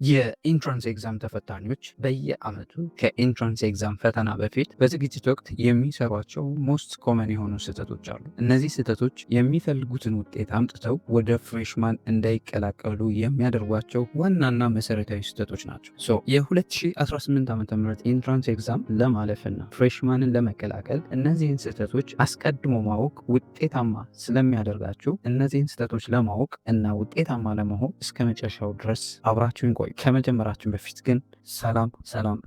የኢንትራንስ ኤግዛም ተፈታኞች በየዓመቱ ከኢንትራንስ ኤግዛም ፈተና በፊት በዝግጅት ወቅት የሚሰሯቸው ሞስት ኮመን የሆኑ ስህተቶች አሉ። እነዚህ ስህተቶች የሚፈልጉትን ውጤት አምጥተው ወደ ፍሬሽማን እንዳይቀላቀሉ የሚያደርጓቸው ዋናና መሰረታዊ ስህተቶች ናቸው። የ2018 ዓ ም ኢንትራንስ ኤግዛም ለማለፍና ፍሬሽማንን ለመቀላቀል እነዚህን ስህተቶች አስቀድሞ ማወቅ ውጤታማ ስለሚያደርጋችሁ እነዚህን ስህተቶች ለማወቅ እና ውጤታማ ለመሆን እስከ መጨረሻው ድረስ አብራችሁን ቆዩ። ከመጀመራችን በፊት ግን ሰላም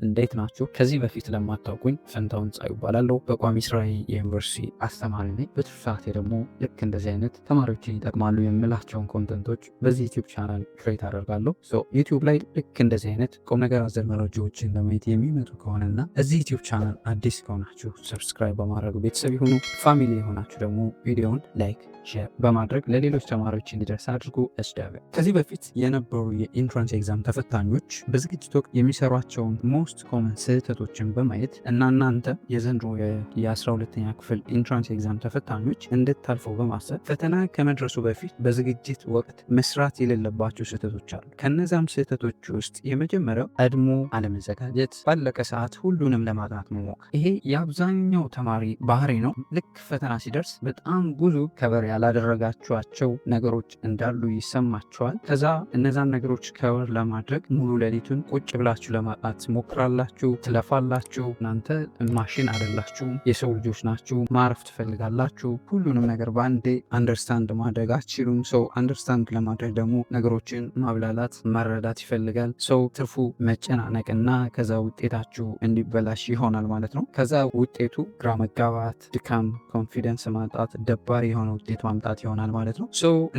እንዴት ናችሁ? ከዚህ በፊት ለማታውቁኝ ፈንታውን ጻዩ እባላለሁ። በቋሚ ስራዬ የዩኒቨርሲቲ አስተማሪ ነኝ። በትርፍ ሰዓቴ ደግሞ ልክ እንደዚህ አይነት ተማሪዎችን ይጠቅማሉ የምላቸውን ኮንተንቶች በዚህ ዩቲዩብ ቻናል ክሬት አደርጋለሁ። ዩቲዩብ ላይ ልክ እንደዚህ አይነት ቁም ነገር አዘል መረጃዎችን ለማየት የሚመጡ ከሆነና እዚህ ዩቲዩብ ቻናል አዲስ ከሆናችሁ ሰብስክራይብ በማድረግ ቤተሰብ የሆኑ ፋሚሊ የሆናችሁ ደግሞ ቪዲዮውን ላይክ ሼር በማድረግ ለሌሎች ተማሪዎች እንዲደርስ አድርጉ። ከዚህ በፊት የነበሩ የኢንትራንስ ኤግዛም ተፈታኞች በዝግጅት ወቅት የሚሰሯቸውን ሞስት ኮመን ስህተቶችን በማየት እናንተ የዘንድሮ የ12ኛ ክፍል ኢንትራንስ ኤግዛም ተፈታኞች እንድታልፈው በማሰብ ፈተና ከመድረሱ በፊት በዝግጅት ወቅት መስራት የሌለባቸው ስህተቶች አሉ። ከነዛም ስህተቶች ውስጥ የመጀመሪያው ቀድሞ አለመዘጋጀት፣ ባለቀ ሰዓት ሁሉንም ለማጥናት መሞከር። ይሄ የአብዛኛው ተማሪ ባህሪ ነው። ልክ ፈተና ሲደርስ በጣም ብዙ ከበር ያላደረጋችኋቸው ነገሮች እንዳሉ ይሰማችኋል። ከዛ እነዛን ነገሮች ከበር ለማድረግ ሙሉ ሌሊቱን ቁጭ ብላችሁ ለማጥናት ትሞክራላችሁ፣ ትለፋላችሁ። እናንተ ማሽን አይደላችሁም፣ የሰው ልጆች ናችሁ። ማረፍ ትፈልጋላችሁ። ሁሉንም ነገር በአንዴ አንደርስታንድ ማድረግ አትችሉም። ሰው አንደርስታንድ ለማድረግ ደግሞ ነገሮችን ማብላላት መረዳት ይፈልጋል። ሰው ትርፉ መጨናነቅና ከዛ ውጤታችሁ እንዲበላሽ ይሆናል ማለት ነው። ከዛ ውጤቱ ግራ መጋባት፣ ድካም፣ ኮንፊደንስ ማጣት፣ ደባሪ የሆነ ውጤት ማምጣት ይሆናል ማለት ነው።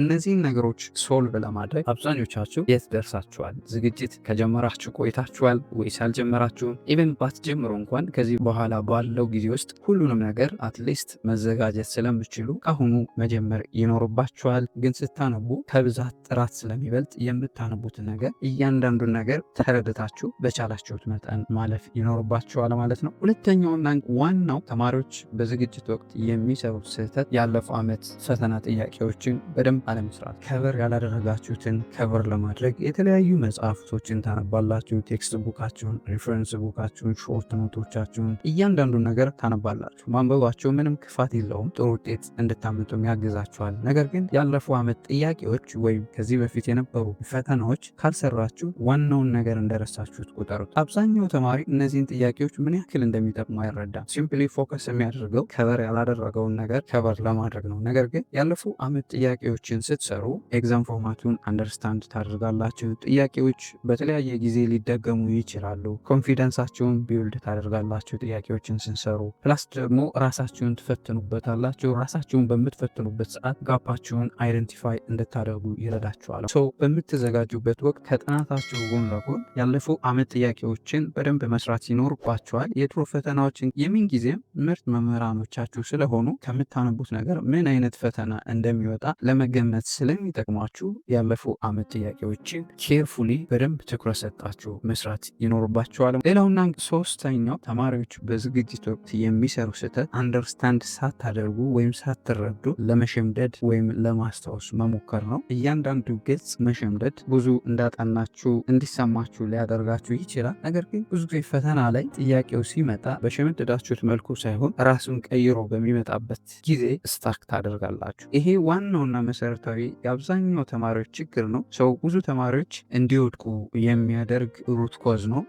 እነዚህን ነገሮች ሶልቭ ለማድረግ አብዛኞቻችሁ የት ደርሳችኋል? ዝግጅት ከጀመራችሁ ቆይታችኋል ወይስ አልጀመራችሁም? ኢቨን ባትጀምሩ እንኳን ከዚህ በኋላ ባለው ጊዜ ውስጥ ሁሉንም ነገር አትሊስት መዘጋጀት ስለምችሉ ካሁኑ መጀመር ይኖርባችኋል። ግን ስታነቡ ከብዛት ጥራት ስለሚበልጥ የምታነቡትን ነገር እያንዳንዱን ነገር ተረድታችሁ በቻላችሁት መጠን ማለፍ ይኖርባችኋል ማለት ነው። ሁለተኛውና ዋናው ተማሪዎች በዝግጅት ወቅት የሚሰሩት ስህተት ያለፈው ዓመት ፈተና ጥያቄዎችን በደንብ አለመስራት። ከበር ያላደረጋችሁትን ከበር ለማድረግ የተለያዩ መጽሐፍቶችን ታነባላችሁ። ቴክስት ቡካችሁን፣ ሪፈረንስ ቡካችሁን፣ ሾርት ኖቶቻችሁን እያንዳንዱን ነገር ታነባላችሁ። ማንበባቸው ምንም ክፋት የለውም፣ ጥሩ ውጤት እንድታመጡም ያግዛችኋል። ነገር ግን ያለፈው ዓመት ጥያቄዎች ወይም ከዚህ በፊት የነበሩ ፈተናዎች ካልሰራችሁ ዋናውን ነገር እንደረሳችሁት ቁጠሩት። አብዛኛው ተማሪ እነዚህን ጥያቄዎች ምን ያክል እንደሚጠቅሙ አይረዳም። ሲምፕሊ ፎከስ የሚያደርገው ከበር ያላደረገውን ነገር ከበር ለማድረግ ነው። ነገር ግን ያለፉ ዓመት ጥያቄዎችን ስትሰሩ ኤግዛም ፎርማቱን አንደርስታንድ ታደርጋላችሁ። ጥያቄዎች በተለያየ ጊዜ ሊደገሙ ይችላሉ። ኮንፊደንሳችሁን ቢውልድ ታደርጋላችሁ ጥያቄዎችን ስንሰሩ። ፕላስ ደግሞ ራሳችሁን ትፈትኑበታላችሁ። ራሳችሁን በምትፈትኑበት ሰዓት ጋፓችሁን አይደንቲፋይ እንድታደርጉ ይረዳችኋል። በምትዘጋጁበት ወቅት ከጥናታችሁ ጎን ለጎን ያለፉ ዓመት ጥያቄዎችን በደንብ መስራት ይኖርባችኋል። የድሮ ፈተናዎችን የምን ጊዜም ምርጥ መምህራኖቻችሁ ስለሆኑ ከምታነቡት ነገር ምን አይነት ፈተና እንደሚወጣ ለመገመት ስለሚጠቅሟችሁ ያለፉ ዓመት ጥያቄዎችን ኬርፉሊ በደንብ ትኩረት ሰጣችሁ መስራት ይኖርባችኋል። ሌላውና ሶስተኛው ተማሪዎች በዝግጅት ወቅት የሚሰሩ ስህተት አንደርስታንድ ሳታደርጉ ወይም ሳትረዱ ለመሸምደድ ወይም ለማስታወስ መሞከር ነው። እያንዳንዱ ገጽ መሸምደድ ብዙ እንዳጠናችሁ እንዲሰማችሁ ሊያደርጋችሁ ይችላል። ነገር ግን ብዙ ጊዜ ፈተና ላይ ጥያቄው ሲመጣ በሸመደዳችሁት መልኩ ሳይሆን ራሱን ቀይሮ በሚመጣበት ጊዜ ስታክ ታደርጋላችሁ። ይሄ ዋናውና መሰረታዊ የአብዛኛው ተማሪዎች ችግር ነው። ብዙ ተማሪዎች እንዲወድቁ የሚያደርግ ሩት ኮዝ ነው።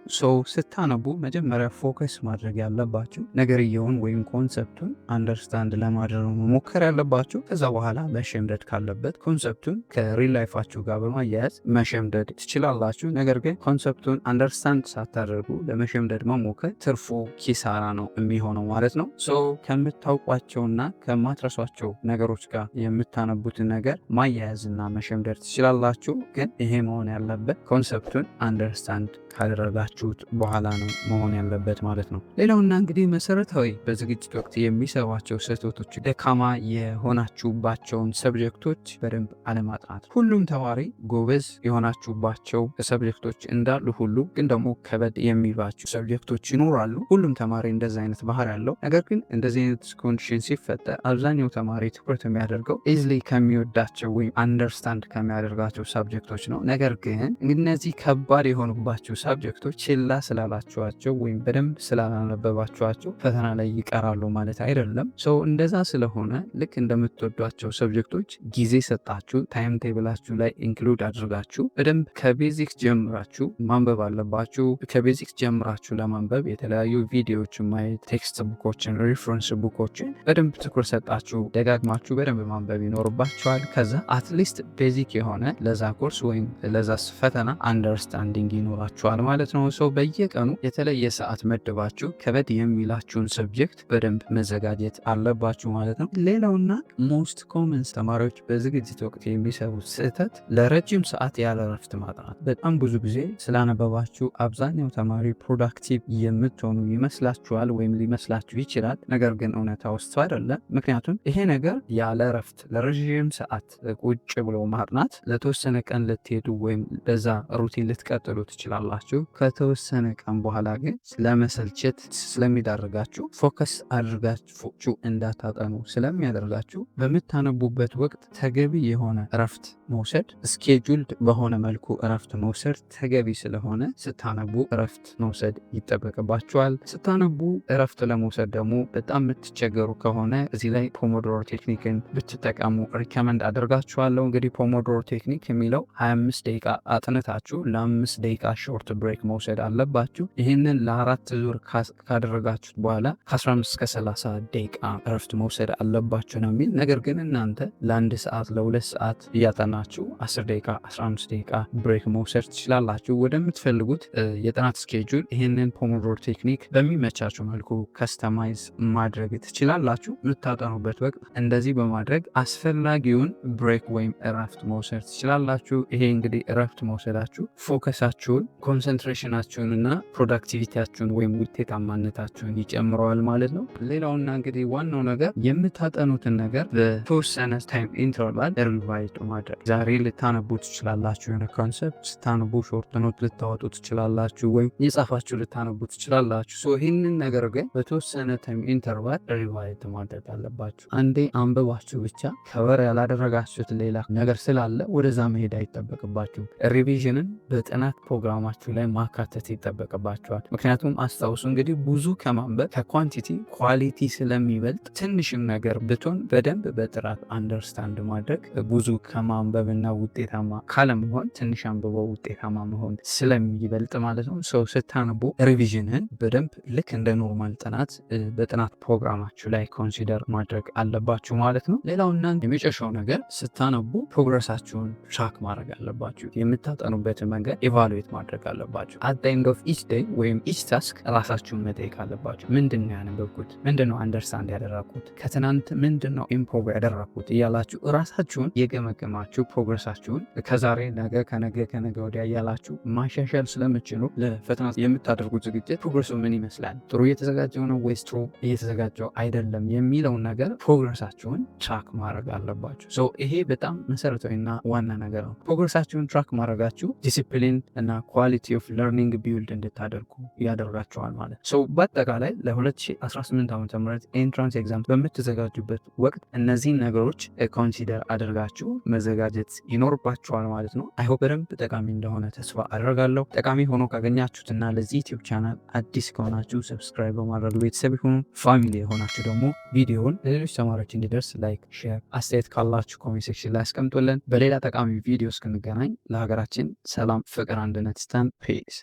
ስታነቡ መጀመሪያ ፎከስ ማድረግ ያለባችሁ ነገርየውን ወይም ኮንሰፕቱን አንደርስታንድ ለማድረግ መሞከር ያለባችሁ። ከዛ በኋላ መሸምደድ ካለበት ኮንሰፕቱን ከሪል ላይፋችሁ ጋር በማያያዝ መሸምደድ ትችላላችሁ። ነገር ግን ኮንሰፕቱን አንደርስታንድ ሳታደርጉ ለመሸምደድ መሞከር ትርፉ ኪሳራ ነው የሚሆነው ማለት ነው። ከምታውቋቸውና ከማትረሷቸው ነገሮች ጋር የምታነቡትን ነገር ማያያዝና መሸምደድ ትችላላችሁ። ግን ይሄ መሆን ያለበት ኮንሰፕቱን አንደርስታንድ ካደረጋችሁት በኋላ ነው መሆን ያለበት ማለት ነው። ሌላውና እንግዲህ መሰረታዊ በዝግጅት ወቅት የሚሰሯቸው ስህተቶች ደካማ የሆናችሁባቸውን ሰብጀክቶች በደንብ አለማጥናት። ሁሉም ተማሪ ጎበዝ የሆናችሁባቸው ሰብጀክቶች እንዳሉ ሁሉ ግን ደግሞ ከበድ የሚሏችሁ ሰብጀክቶች ይኖራሉ። ሁሉም ተማሪ እንደዚህ አይነት ባህሪ ያለው። ነገር ግን እንደዚህ አይነት ኮንዲሽን ሲፈጠር አብዛኛው ተማሪ ትኩረት የሚያደርገው ኢዝሊ ከሚወዳቸው ወይም አንደርስታንድ ከሚያደርጋቸው ሳብጀክቶች ነው። ነገር ግን እነዚህ ከባድ የሆኑባችሁ ሳብጀክቶች ችላ ስላላችኋቸው ወይም በደንብ ስላላነበባችኋቸው ፈተና ላይ ይቀራሉ ማለት አይደለም። ሰው እንደዛ ስለሆነ ልክ እንደምትወዷቸው ሰብጀክቶች ጊዜ ሰጣችሁ ታይም ቴብላችሁ ላይ ኢንክሉድ አድርጋችሁ በደንብ ከቤዚክ ጀምራችሁ ማንበብ አለባችሁ። ከቤዚክ ጀምራችሁ ለማንበብ የተለያዩ ቪዲዮዎችን ማየት፣ ቴክስት ቡኮችን፣ ሪፍረንስ ቡኮችን በደንብ ትኩረት ሰጣችሁ ደጋግማችሁ በደንብ ማንበብ ይኖርባችኋል። ከዛ አትሊስት ቤዚክ የሆነ ለዛ ኮርስ ወይም ለዛ ፈተና አንደርስታንዲንግ ይኖራችኋል ማለት ነው። ሰው በየቀኑ የተለየ ሰዓት መድባችሁ ከበድ የሚላችሁን ሰብጀክት በደንብ መዘጋጀት አለባችሁ ማለት ነው። ሌላውና ሞስት ኮመንስ ተማሪዎች በዝግጅት ወቅት የሚሰሩት ስህተት ለረጅም ሰዓት ያለ እረፍት ማጥናት። በጣም ብዙ ጊዜ ስላነበባችሁ አብዛኛው ተማሪ ፕሮዳክቲቭ የምትሆኑ ይመስላችኋል ወይም ሊመስላችሁ ይችላል። ነገር ግን እውነታ ውስጥ አይደለም። ምክንያቱም ይሄ ነገር ያለ እረፍት ለረዥም ሰዓት ቁጭ ብሎ ማጥናት ለተወሰነ ቀን ልትሄዱ ወይም በዛ ሩቲን ልትቀጥሉ ትችላላችሁ። ከተወሰነ ቀን በኋላ ግን ለመሰልቸት ስለሚዳርጋችሁ ፎከስ አድርጋችሁ እንዳታጠኑ ስለሚያደርጋችሁ በምታነቡበት ወቅት ተገቢ የሆነ እረፍት መውሰድ፣ ስኬጁልድ በሆነ መልኩ እረፍት መውሰድ ተገቢ ስለሆነ ስታነቡ እረፍት መውሰድ ይጠበቅባችኋል። ስታነቡ እረፍት ለመውሰድ ደግሞ በጣም የምትቸገሩ ከሆነ እዚህ ላይ ፖሞዶሮ ቴክኒክን ብትጠቀሙ ሪከመንድ አደርጋችኋለሁ። እንግዲህ ፖሞዶሮ ቴክኒክ የሚለው 25 ደቂቃ አጥንታችሁ ለ5 ደቂቃ ሾርት ብሬክ መውሰድ አለባችሁ። ይህንን ለ4 ዙር ካደረጋችሁት በኋላ ከ15 እስከ 30 ደቂቃ እረፍት መውሰድ አለባችሁ ነው የሚል። ነገር ግን እናንተ ለ1 ሰዓት ለ2 ሰዓት እያጠናችሁ 10 ደቂቃ 15 ደቂቃ ብሬክ መውሰድ ትችላላችሁ። ወደምትፈልጉት የጥናት ስኬጁል ይህንን ፖሞዶሮ ቴክኒክ በሚመቻችሁ መልኩ ከስተማይዝ ማድረግ ትችላላችሁ። የምታጠኑበት ወቅት እንደዚህ በማድረግ አስፈላጊውን ብሬክ ወይም እረፍት መውሰድ ትችላላችሁ። ይሄ እንግዲህ እረፍት መውሰዳችሁ ፎከሳችሁን፣ ኮንሰንትሬሽናችሁን እና ፕሮዳክቲቪቲያችሁን ወይም ውጤታማነታችሁን ይጨምረዋል ማለት ነው። ሌላውና እንግዲህ ዋናው ነገር የምታጠኑትን ነገር በተወሰነ ታይም ኢንተርቫል ሪቫይዝ ማድረግ። ዛሬ ልታነቡ ትችላላችሁ። የሆነ ኮንሰፕት ስታነቡ ሾርት ኖት ልታወጡ ትችላላችሁ፣ ወይም የጻፋችሁ ልታነቡ ትችላላችሁ። ይህንን ነገር ግን በተወሰነ ታይም ኢንተርቫል ሪቫይዝ ማድረግ አለባችሁ። አንዴ አንብባችሁ ብቻ ከበር ያላደረጋችሁት ሌላ ነገር ስላለ ወደዛ መሄድ አይጠበቅባችሁ። ሪቪዥንን በጥናት ፕሮግራማችሁ ላይ ማካተት ይጠበቅባችኋል። ምክንያቱም አስታውሱ እንግዲህ ብዙ ከማንበብ ከኳንቲቲ ኳሊቲ ስለሚበልጥ ትንሽም ነገር ብትሆን በደንብ በጥራት አንደርስታንድ ማድረግ ብዙ ከማንበብና ውጤታማ ካለመሆን ትንሽ አንብበው ውጤታማ መሆን ስለሚበልጥ ማለት ነው። ሰው ስታነቡ ሪቪዥንን በደንብ ልክ እንደ ኖርማል ጥናት በጥናት ፕሮግራማችሁ ላይ ኮንሲደር ማድረግ አለባችሁ ማለት ነው። ሌላውና የመጨረሻው ነገር ስታነቡ ፕሮግረሳችሁን ትራክ ማድረግ አለባችሁ። የምታጠኑበትን መንገድ ኢቫሉዌት ማድረግ አለባችሁ። አት ዘ ኤንድ ኦፍ ኢች ዴይ ወይም ኢች ታስክ ራሳችሁን መጠየቅ አለባችሁ። ምንድን ነው ያነበብኩት? ምንድን ነው አንደርስታንድ ያደረኩት? ከትናንት ምንድን ነው ኢምፕሩቭ ያደረኩት? እያላችሁ ራሳችሁን የገመገማችሁ ፕሮግረሳችሁን ከዛሬ ነገ፣ ከነገ ወዲያ እያላችሁ ማሻሻል ስለምችሉ ለፈተና የምታደርጉት ዝግጅት ፕሮግረሱ ምን ይመስላል? ጥሩ እየተዘጋጀው ነው ወይስ ጥሩ እየተዘጋጀው አይደለም የሚለውን ነገር ፕሮግረሳችሁን ትራክ ማድረግ አለባችሁ። ይሄ በጣም መሰረታዊና ዋና ነገር ነው። ፕሮግረሳችሁን ትራክ ማድረጋችሁ ዲሲፕሊን እና ኳሊቲ ኦፍ ለርኒንግ ቢውልድ እንድታደርጉ ያደርጋችኋል ማለት ነው። በአጠቃላይ ለ2018 ዓ.ም ኤንትራንስ ኤግዛም በምትዘጋጁበት ወቅት እነዚህን ነገሮች ኮንሲደር አድርጋችሁ መዘጋጀት ይኖርባችኋል ማለት ነው። አይሆፕ በደንብ ጠቃሚ እንደሆነ ተስፋ አደርጋለሁ። ጠቃሚ ሆኖ ካገኛችሁትና ለዚህ ዩቲዩብ ቻናል አዲስ ከሆናችሁ ሰብስክራይብ በማድረግ ቤተሰብ ይሁኑ። ፋሚሊ የሆናችሁ ደግሞ ቪዲዮውን ለሌሎች ተማሪዎች እንዲደርስ ላይክ፣ ሼር፣ አስተያየት ካላችሁ ኮሜንት ሴክሽን ላይ አስቀምጡልን። በሌላ ጠቃሚ ቪዲዮ እስክንገናኝ ለሀገራችን ሰላም፣ ፍቅር፣ አንድነት ይስጠን። ፒስ